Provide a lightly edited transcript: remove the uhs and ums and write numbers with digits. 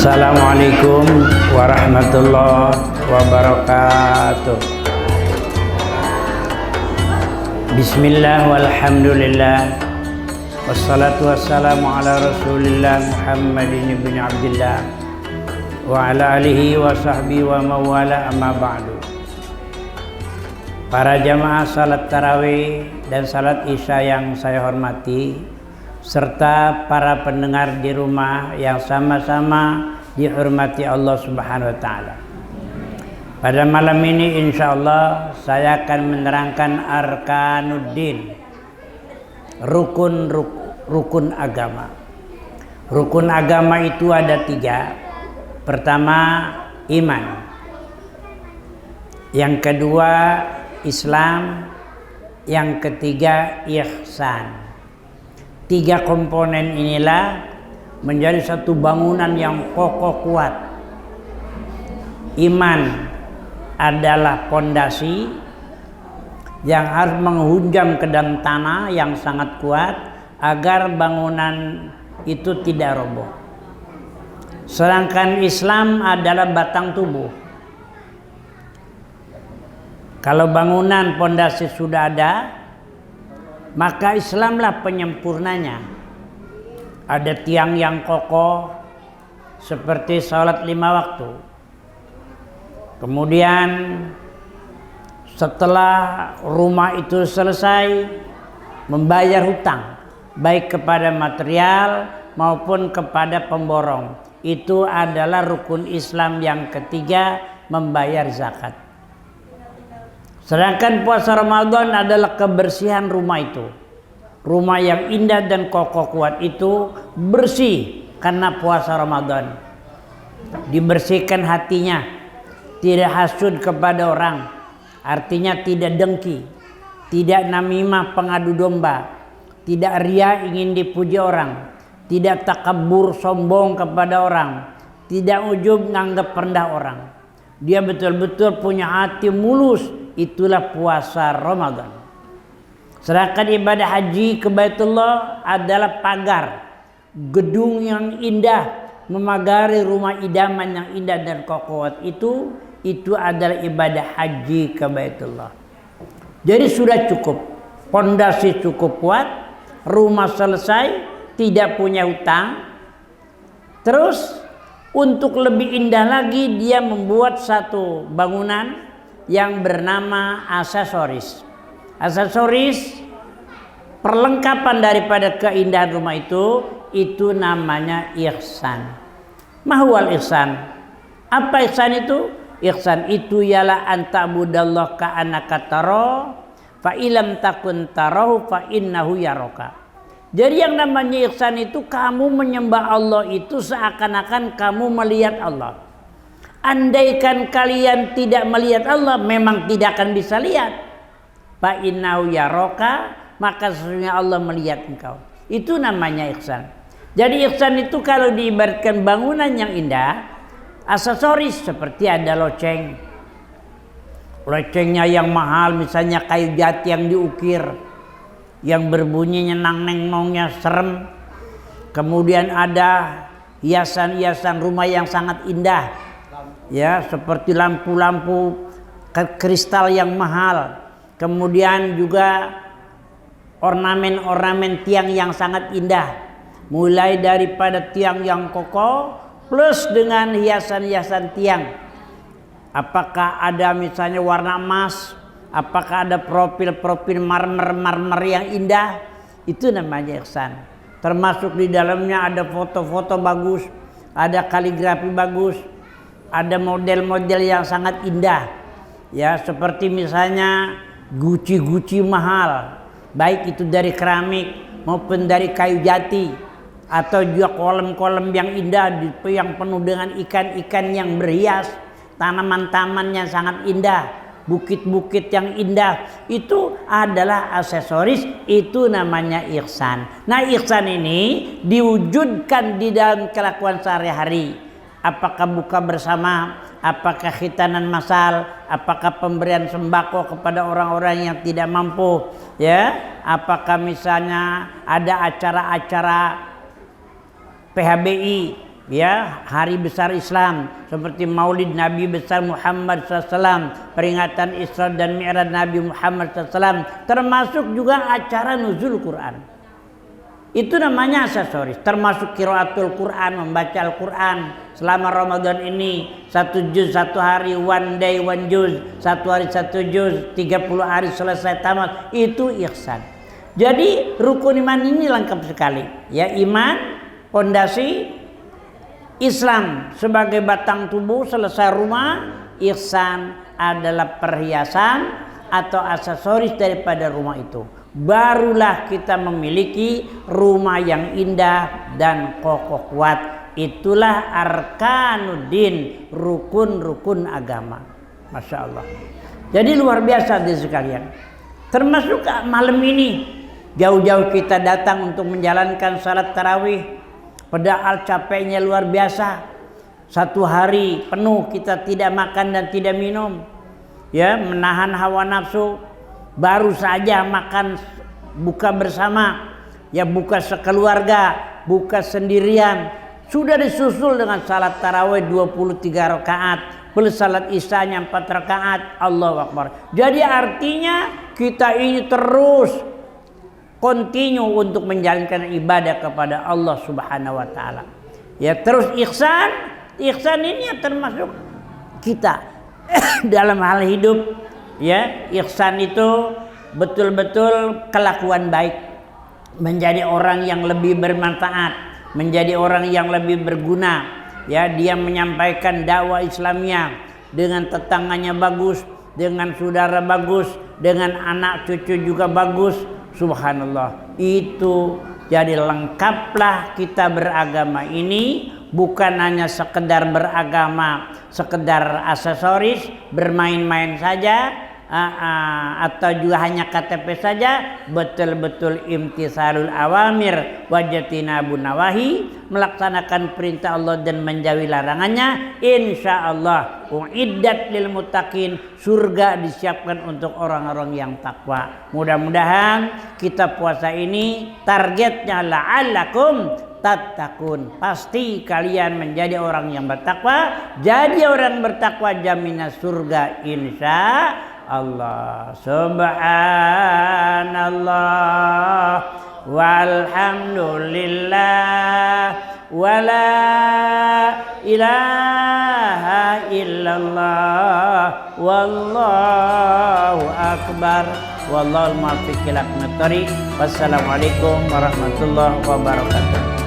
Assalamualaikum warahmatullahi wabarakatuh. Bismillah walhamdulillah wassalatu wassalamu ala rasulillah Muhammadin ibn Abdillah wa ala alihi wa sahbihi wa mawala amma ba'du. Para jamaah salat tarawih dan salat isya yang saya hormati, serta para pendengar di rumah yang sama-sama dihormati Allah Subhanahu wa taala. Pada malam ini insyaallah saya akan menerangkan arkanuddin, rukun agama. Rukun agama itu ada 3. Pertama, iman. Yang kedua, Islam. Yang ketiga, ihsan. 3 komponen inilah menjadi satu bangunan yang kokoh kuat. Iman adalah pondasi yang harus menghujam ke dalam tanah yang sangat kuat agar bangunan itu tidak roboh. Sedangkan Islam adalah batang tubuh. Kalau bangunan pondasi sudah ada, maka Islamlah penyempurnanya. Ada tiang yang kokoh seperti salat 5 waktu. Kemudian setelah rumah itu selesai, membayar hutang baik kepada material maupun kepada pemborong. Itu adalah rukun Islam yang ketiga, membayar zakat. Sedangkan puasa Ramadan adalah kebersihan rumah itu. Rumah yang indah dan kokoh kuat itu bersih karena puasa Ramadan. Dibersihkan hatinya, tidak hasud kepada orang, artinya tidak dengki, tidak namimah pengadu domba, tidak ria ingin dipuji orang, tidak takabur sombong kepada orang, tidak ujub nganggap rendah orang. Dia betul-betul punya hati mulus. Itulah puasa Ramadan. Sedangkan ibadah haji ke Baitullah adalah pagar, gedung yang indah, memagari rumah idaman yang indah dan kokoh itu adalah ibadah haji ke Baitullah. Jadi sudah cukup, pondasi cukup kuat, rumah selesai, tidak punya hutang. Terus untuk lebih indah lagi, dia membuat satu bangunan yang bernama aksesoris. Aksesoris perlengkapan daripada keindahan rumah itu namanya ihsan. Mahwal ihsan. Apa ihsan itu? Ihsan itu ialah anta'budallah ka'annaka tara fa ilam takun tarahu fa innahu yaraka. Jadi yang namanya ihsan itu kamu menyembah Allah itu seakan-akan kamu melihat Allah. Andaikan kalian tidak melihat Allah, memang tidak akan bisa lihat. Fa innahu yaraka, maka sesungguhnya Allah melihat engkau. Itu namanya ihsan. Jadi ihsan itu kalau diibaratkan bangunan yang indah, aksesoris seperti ada loceng. Locengnya yang mahal, misalnya kayu jati yang diukir, yang berbunyinya nang neng nongnya serem. Kemudian ada hiasan-hiasan rumah yang sangat indah. Ya, seperti lampu-lampu kristal yang mahal. Kemudian juga ornamen-ornamen tiang yang sangat indah. Mulai daripada tiang yang kokoh plus dengan hiasan-hiasan tiang. Apakah ada misalnya warna emas, apakah ada profil-profil marmer yang indah, itu namanya ihsan. Termasuk di dalamnya ada foto-foto bagus, ada kaligrafi bagus, ada model-model yang sangat indah. Ya, seperti misalnya guci mahal, baik itu dari keramik maupun dari kayu jati, atau juga kolam-kolam yang indah yang penuh dengan ikan-ikan yang berhias, tanaman-tanaman yang sangat indah, bukit-bukit yang indah. Itu adalah aksesoris, itu namanya ihsan. Nah, ihsan ini diwujudkan di dalam kelakuan sehari-hari. Apakah buka bersama, apakah khitanan masal, apakah pemberian sembako kepada orang-orang yang tidak mampu, ya, apakah misalnya ada acara-acara PHBI ya hari besar Islam seperti Maulid Nabi besar Muhammad SAW, peringatan Isra dan Mi'raj Nabi Muhammad SAW, termasuk juga acara nuzul Quran. Itu namanya aksesoris, termasuk qiraatul Quran, membaca Al-Quran selama Ramadan ini, 1 juz 1 hari, 1 day 1 juz, 1 hari 1 juz, 30 hari selesai tamat, itu ihsan. Jadi rukun iman ini lengkap sekali. Ya, iman, pondasi, Islam sebagai batang tubuh, selesai rumah, ihsan adalah perhiasan atau aksesoris daripada rumah itu. Barulah kita memiliki rumah yang indah dan kokoh kuat. Itulah arkanuddin, rukun-rukun agama. Masya Allah. Jadi luar biasa di sekalian. Termasuk malam ini, jauh-jauh kita datang untuk menjalankan salat tarawih. Padahal capeknya luar biasa. 1 hari penuh kita tidak makan dan tidak minum, ya, menahan hawa nafsu. Baru saja makan buka bersama, ya, buka sekeluarga, buka sendirian, sudah disusul dengan salat tarawih 23 rakaat plus salat isyanya 4 rakaat. Allahu Akbar. Jadi artinya kita ini terus continue untuk menjalankan ibadah kepada Allah Subhanahu wa taala. Ya, terus ihsan ini termasuk kita dalam hal hidup. Ya, ihsan itu betul-betul kelakuan baik, menjadi orang yang lebih bermanfaat, menjadi orang yang lebih berguna. Ya, dia menyampaikan dakwah Islamnya dengan tetangganya bagus, dengan saudara bagus, dengan anak cucu juga bagus. Subhanallah. Itu jadi lengkaplah kita beragama ini, bukan hanya sekedar beragama, sekedar aksesoris, bermain-main saja, atau juga hanya KTP saja. Betul-betul imtisalul awamir wajatinabun nawahi, melaksanakan perintah Allah dan menjauhi larangannya. Insya Allah uiddat lil muttaqin, surga disiapkan untuk orang-orang yang takwa. Mudah-mudahan kita puasa ini targetnya la'allakum tattaqun, pasti kalian menjadi orang yang bertakwa. Jadi orang bertakwa jaminan surga insya Allah. Subhanallah walhamdulillah wala ilaha illallah wallahu akbar wallahul muwaffiq ila aqwamit thoriq. Wassalamualaikum warahmatullahi wabarakatuh.